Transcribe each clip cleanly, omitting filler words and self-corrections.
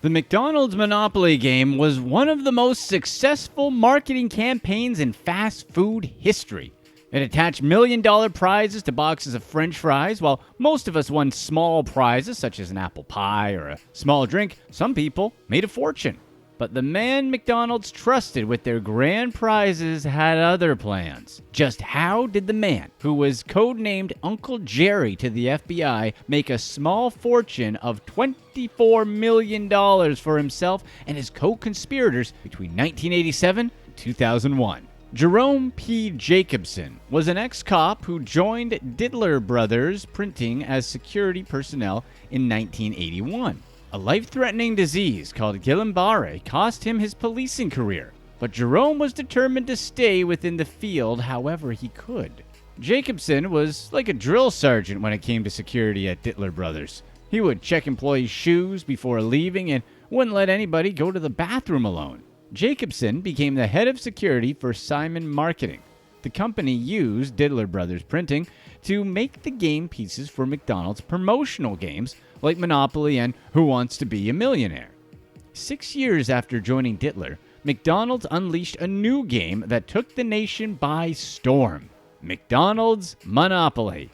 The McDonald's Monopoly game was one of the most successful marketing campaigns in fast food history. It attached million-dollar prizes to boxes of French fries. While most of us won small prizes such as an apple pie or a small drink, some people made a fortune. But the man McDonald's trusted with their grand prizes had other plans. Just how did the man, who was codenamed Uncle Jerry to the FBI, make a small fortune of $24 million for himself and his co-conspirators between 1987 and 2001? Jerome P. Jacobson was an ex-cop who joined Diddler Brothers Printing as security personnel in 1981. A life-threatening disease called Guillain-Barré cost him his policing career, but Jerome was determined to stay within the field however he could. Jacobson was like a drill sergeant when it came to security at Diddler Brothers. He would check employees' shoes before leaving and wouldn't let anybody go to the bathroom alone. Jacobson became the head of security for Simon Marketing. The company used Diddler Brothers Printing to make the game pieces for McDonald's promotional games like Monopoly and Who Wants to Be a Millionaire. 6 years after joining Diddler, McDonald's unleashed a new game that took the nation by storm: McDonald's Monopoly.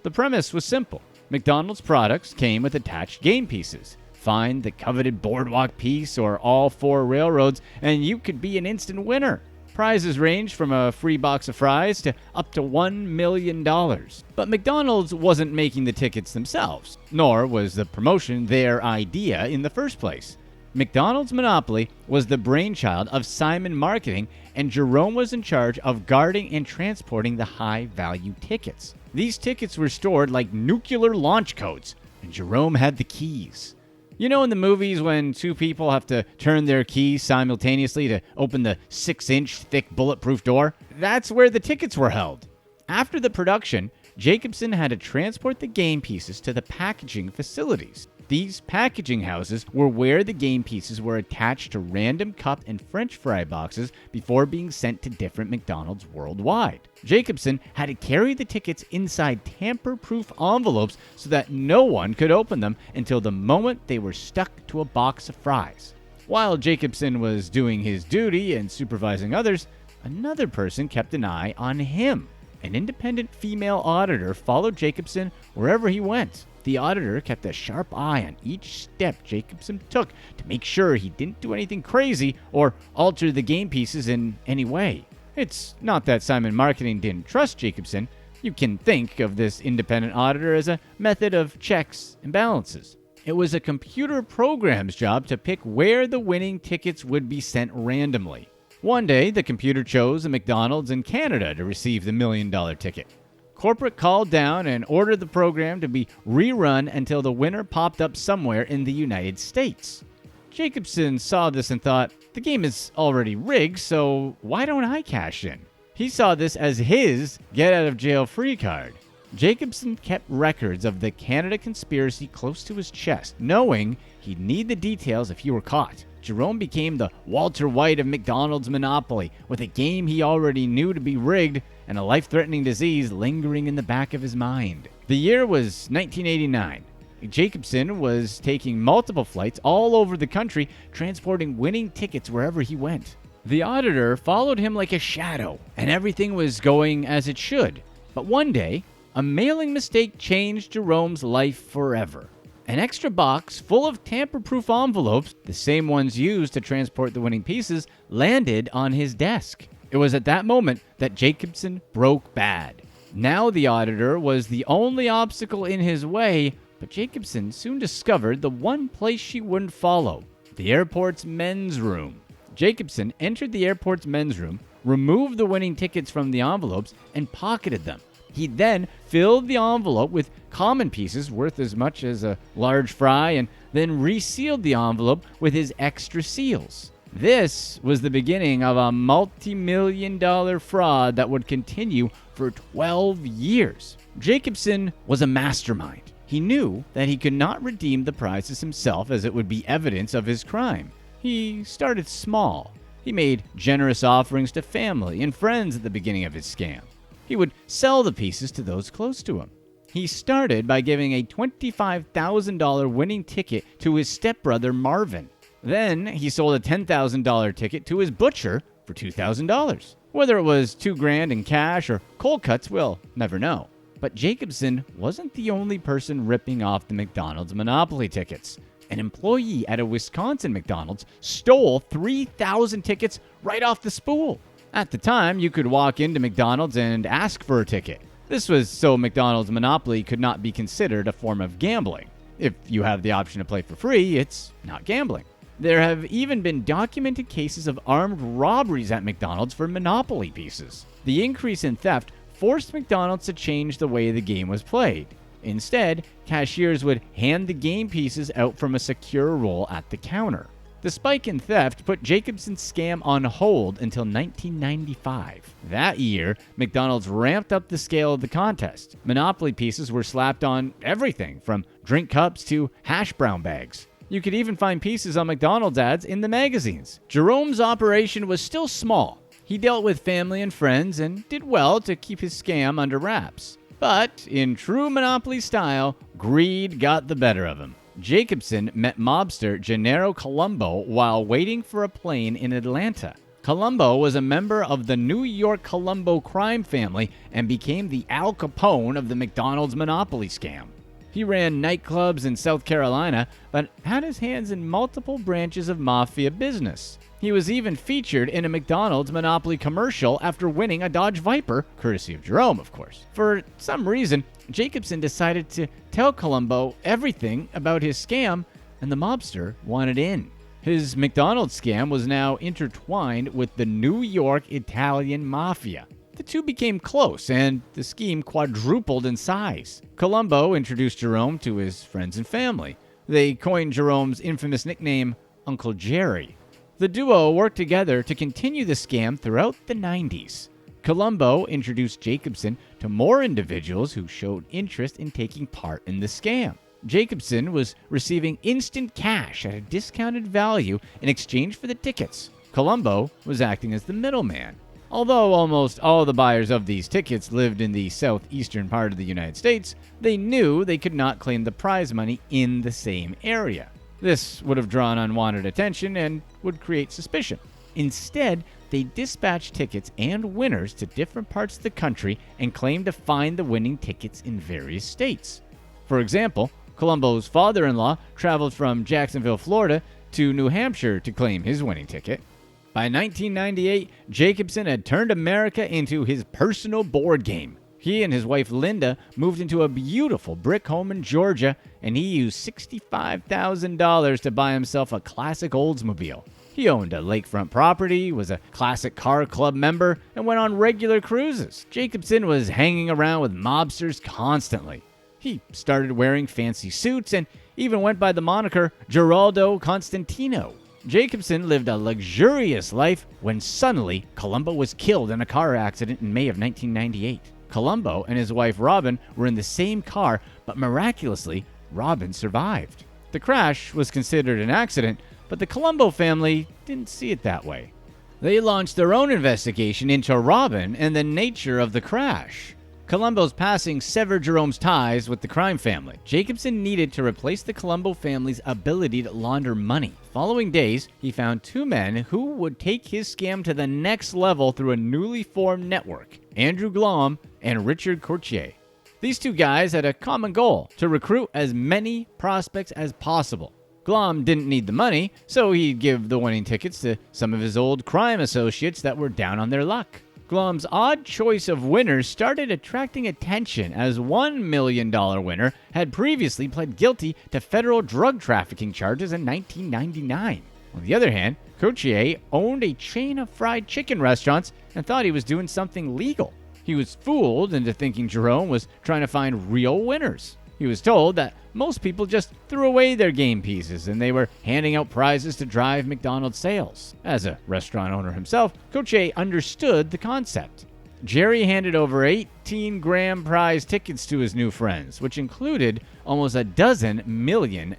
The premise was simple. McDonald's products came with attached game pieces. Find the coveted boardwalk piece or all 4 railroads, and you could be an instant winner. Prizes ranged from a free box of fries to up to $1 million. But McDonald's wasn't making the tickets themselves, nor was the promotion their idea in the first place. McDonald's Monopoly was the brainchild of Simon Marketing, and Jerome was in charge of guarding and transporting the high-value tickets. These tickets were stored like nuclear launch codes, and Jerome had the keys. You know in the movies when 2 people have to turn their keys simultaneously to open the 6-inch thick bulletproof door? That's where the tickets were held. After the production, Jacobson had to transport the game pieces to the packaging facilities. These packaging houses were where the game pieces were attached to random cup and French fry boxes before being sent to different McDonald's worldwide. Jacobson had to carry the tickets inside tamper-proof envelopes so that no one could open them until the moment they were stuck to a box of fries. While Jacobson was doing his duty and supervising others, another person kept an eye on him. An independent female auditor followed Jacobson wherever he went. The auditor kept a sharp eye on each step Jacobson took to make sure he didn't do anything crazy or alter the game pieces in any way. It's not that Simon Marketing didn't trust Jacobson. You can think of this independent auditor as a method of checks and balances. It was a computer program's job to pick where the winning tickets would be sent randomly. One day, the computer chose a McDonald's in Canada to receive the $1 million ticket. Corporate called down and ordered the program to be rerun until the winner popped up somewhere in the United States. Jacobson saw this and thought, the game is already rigged, so why don't I cash in? He saw this as his get-out-of-jail-free card. Jacobson kept records of the Canada conspiracy close to his chest, knowing he'd need the details if he were caught. Jerome became the Walter White of McDonald's Monopoly, with a game he already knew to be rigged and a life-threatening disease lingering in the back of his mind. The year was 1989. Jacobson was taking multiple flights all over the country, transporting winning tickets wherever he went. The auditor followed him like a shadow, and everything was going as it should. But one day, a mailing mistake changed Jerome's life forever. An extra box full of tamper-proof envelopes, the same ones used to transport the winning pieces, landed on his desk. It was at that moment that Jacobson broke bad. Now the auditor was the only obstacle in his way, but Jacobson soon discovered the one place she wouldn't follow: the airport's men's room. Jacobson entered the airport's men's room, removed the winning tickets from the envelopes, and pocketed them. He then filled the envelope with common pieces worth as much as a large fry and then resealed the envelope with his extra seals. This was the beginning of a multi-million-dollar fraud that would continue for 12 years. Jacobson was a mastermind. He knew that he could not redeem the prizes himself, as it would be evidence of his crime. He started small. He made generous offerings to family and friends at the beginning of his scam. He would sell the pieces to those close to him. He started by giving a $25,000 winning ticket to his stepbrother Marvin. Then he sold a $10,000 ticket to his butcher for $2,000. Whether it was $2,000 in cash or cold cuts, we'll never know. But Jacobson wasn't the only person ripping off the McDonald's Monopoly tickets. An employee at a Wisconsin McDonald's stole 3,000 tickets right off the spool. At the time, you could walk into McDonald's and ask for a ticket. This was so McDonald's Monopoly could not be considered a form of gambling. If you have the option to play for free, it's not gambling. There have even been documented cases of armed robberies at McDonald's for Monopoly pieces. The increase in theft forced McDonald's to change the way the game was played. Instead, cashiers would hand the game pieces out from a secure roll at the counter. The spike in theft put Jacobson's scam on hold until 1995. That year, McDonald's ramped up the scale of the contest. Monopoly pieces were slapped on everything from drink cups to hash brown bags. You could even find pieces on McDonald's ads in the magazines. Jerome's operation was still small. He dealt with family and friends and did well to keep his scam under wraps. But in true Monopoly style, greed got the better of him. Jacobson met mobster Gennaro Colombo while waiting for a plane in Atlanta. Colombo was a member of the New York Colombo crime family and became the Al Capone of the McDonald's Monopoly scam. He ran nightclubs in South Carolina, but had his hands in multiple branches of mafia business. He was even featured in a McDonald's Monopoly commercial after winning a Dodge Viper, courtesy of Jerome, of course. For some reason, Jacobson decided to tell Colombo everything about his scam, and the mobster wanted in. His McDonald's scam was now intertwined with the New York Italian Mafia. The two became close, and the scheme quadrupled in size. Colombo introduced Jerome to his friends and family. They coined Jerome's infamous nickname, Uncle Jerry. The duo worked together to continue the scam throughout the 90s. Colombo introduced Jacobson to more individuals who showed interest in taking part in the scam. Jacobson was receiving instant cash at a discounted value in exchange for the tickets. Colombo was acting as the middleman. Although almost all the buyers of these tickets lived in the southeastern part of the United States, they knew they could not claim the prize money in the same area. This would have drawn unwanted attention and would create suspicion. Instead, they dispatched tickets and winners to different parts of the country and claimed to find the winning tickets in various states. For example, Colombo's father-in-law traveled from Jacksonville, Florida to New Hampshire to claim his winning ticket. By 1998, Jacobson had turned America into his personal board game. He and his wife Linda moved into a beautiful brick home in Georgia, and he used $65,000 to buy himself a classic Oldsmobile. He owned a lakefront property, was a classic car club member, and went on regular cruises. Jacobson was hanging around with mobsters constantly. He started wearing fancy suits and even went by the moniker Geraldo Constantino. Jacobson lived a luxurious life when suddenly Colombo was killed in a car accident in May of 1998. Colombo and his wife Robin were in the same car, but miraculously, Robin survived. The crash was considered an accident, but the Colombo family didn't see it that way. They launched their own investigation into Robin and the nature of the crash. Colombo's passing severed Jerome's ties with the crime family. Jacobson needed to replace the Colombo family's ability to launder money. Following days, he found two men who would take his scam to the next level through a newly formed network, Andrew Glom and Richard Courtier. These two guys had a common goal: to recruit as many prospects as possible. Glom didn't need the money, so he'd give the winning tickets to some of his old crime associates that were down on their luck. Glom's odd choice of winners started attracting attention, as $1 million winner had previously pled guilty to federal drug trafficking charges in 1999. On the other hand, Courtier owned a chain of fried chicken restaurants and thought he was doing something legal. He was fooled into thinking Jerome was trying to find real winners. He was told that most people just threw away their game pieces and they were handing out prizes to drive McDonald's sales. As a restaurant owner himself, Courtier understood the concept. Jerry handed over 18-gram prize tickets to his new friends, which included almost a dozen $1 million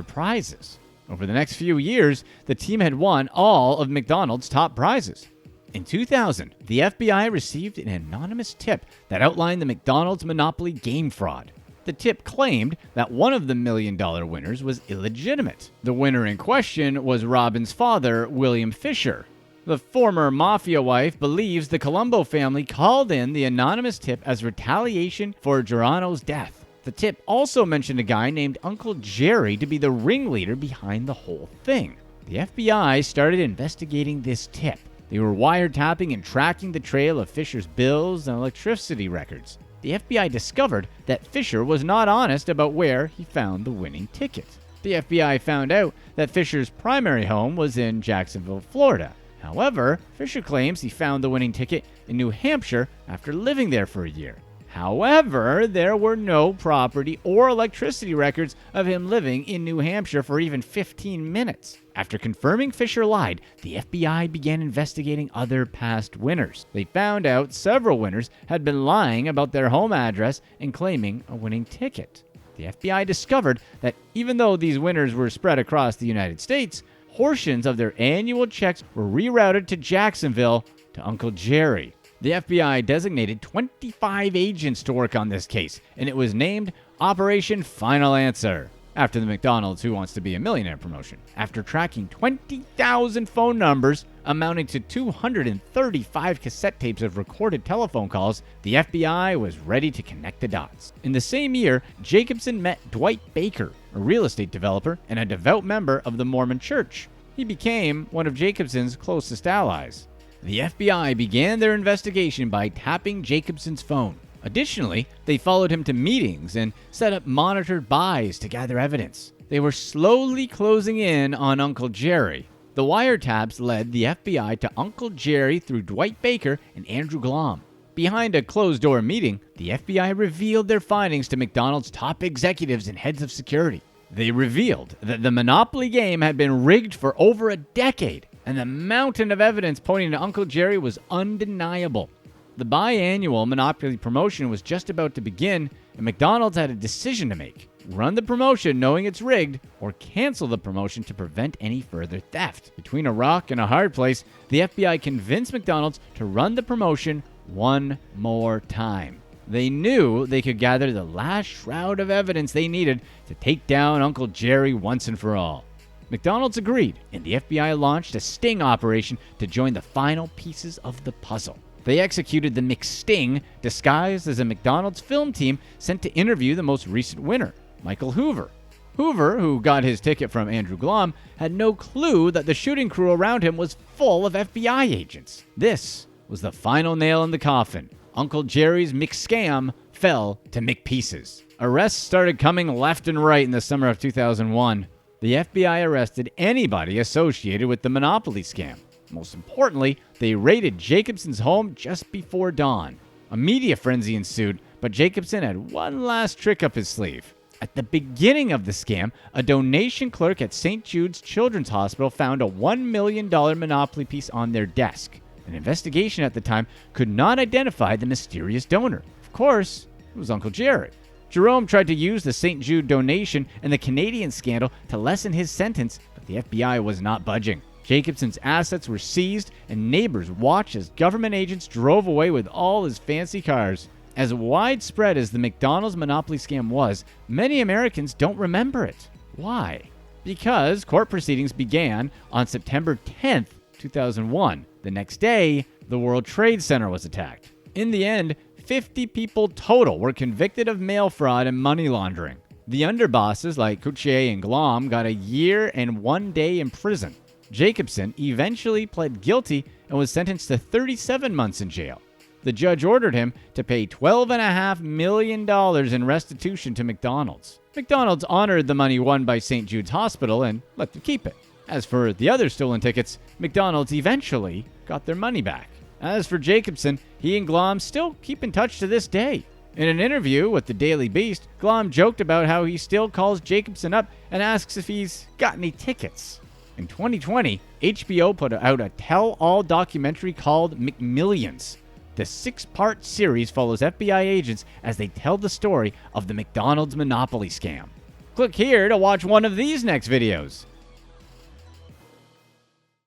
prizes. Over the next few years, the team had won all of McDonald's top prizes. In 2000, the FBI received an anonymous tip that outlined the McDonald's Monopoly game fraud. The tip claimed that one of the million-dollar winners was illegitimate. The winner in question was Robin's father, William Fisher. The former mafia wife believes the Colombo family called in the anonymous tip as retaliation for Geronimo's death. The tip also mentioned a guy named Uncle Jerry to be the ringleader behind the whole thing. The FBI started investigating this tip. They were wiretapping and tracking the trail of Fisher's bills and electricity records. The FBI discovered that Fisher was not honest about where he found the winning ticket. The FBI found out that Fisher's primary home was in Jacksonville, Florida. However, Fisher claims he found the winning ticket in New Hampshire after living there for a year. However, there were no property or electricity records of him living in New Hampshire for even 15 minutes. After confirming Fisher lied, the FBI began investigating other past winners. They found out several winners had been lying about their home address and claiming a winning ticket. The FBI discovered that even though these winners were spread across the United States, portions of their annual checks were rerouted to Jacksonville to Uncle Jerry. The FBI designated 25 agents to work on this case, and it was named Operation Final Answer, after the McDonald's Who Wants to Be a Millionaire promotion. After tracking 20,000 phone numbers, amounting to 235 cassette tapes of recorded telephone calls, the FBI was ready to connect the dots. In the same year, Jacobson met Dwight Baker, a real estate developer and a devout member of the Mormon Church. He became one of Jacobson's closest allies. The FBI began their investigation by tapping Jacobson's phone. Additionally, they followed him to meetings and set up monitored buys to gather evidence. They were slowly closing in on Uncle Jerry. The wiretaps led the FBI to Uncle Jerry through Dwight Baker and Andrew Glom. Behind a closed-door meeting, the FBI revealed their findings to McDonald's top executives and heads of security. They revealed that the Monopoly game had been rigged for over a decade, and the mountain of evidence pointing to Uncle Jerry was undeniable. The biannual Monopoly promotion was just about to begin, and McDonald's had a decision to make: run the promotion knowing it's rigged, or cancel the promotion to prevent any further theft. Between a rock and a hard place, the FBI convinced McDonald's to run the promotion one more time. They knew they could gather the last shroud of evidence they needed to take down Uncle Jerry once and for all. McDonald's agreed, and the FBI launched a sting operation to join the final pieces of the puzzle. They executed the McSting, disguised as a McDonald's film team sent to interview the most recent winner, Michael Hoover. Hoover, who got his ticket from Andrew Glom, had no clue that the shooting crew around him was full of FBI agents. This was the final nail in the coffin. Uncle Jerry's McScam fell to McPieces. Arrests started coming left and right in the summer of 2001. The FBI arrested anybody associated with the Monopoly scam. Most importantly, they raided Jacobson's home just before dawn. A media frenzy ensued, but Jacobson had one last trick up his sleeve. At the beginning of the scam, a donation clerk at St. Jude's Children's Hospital found a $1 million Monopoly piece on their desk. An investigation at the time could not identify the mysterious donor. Of course, it was Uncle Jerry. Jerome tried to use the St. Jude donation and the Canadian scandal to lessen his sentence, but the FBI was not budging. Jacobson's assets were seized, and neighbors watched as government agents drove away with all his fancy cars. As widespread as the McDonald's Monopoly scam was, many Americans don't remember it. Why? Because court proceedings began on September 10th, 2001. The next day, the World Trade Center was attacked. In the end, 50 people total were convicted of mail fraud and money laundering. The underbosses like Couchier and Glom got a year and 1 day in prison. Jacobson eventually pled guilty and was sentenced to 37 months in jail. The judge ordered him to pay $12.5 million in restitution to McDonald's. McDonald's honored the money won by St. Jude's Hospital and let them keep it. As for the other stolen tickets, McDonald's eventually got their money back. As for Jacobson, he and Glom still keep in touch to this day. In an interview with the Daily Beast, Glom joked about how he still calls Jacobson up and asks if he's got any tickets. In 2020, HBO put out a tell-all documentary called McMillions. The 6-part series follows FBI agents as they tell the story of the McDonald's Monopoly scam. Click here to watch one of these next videos.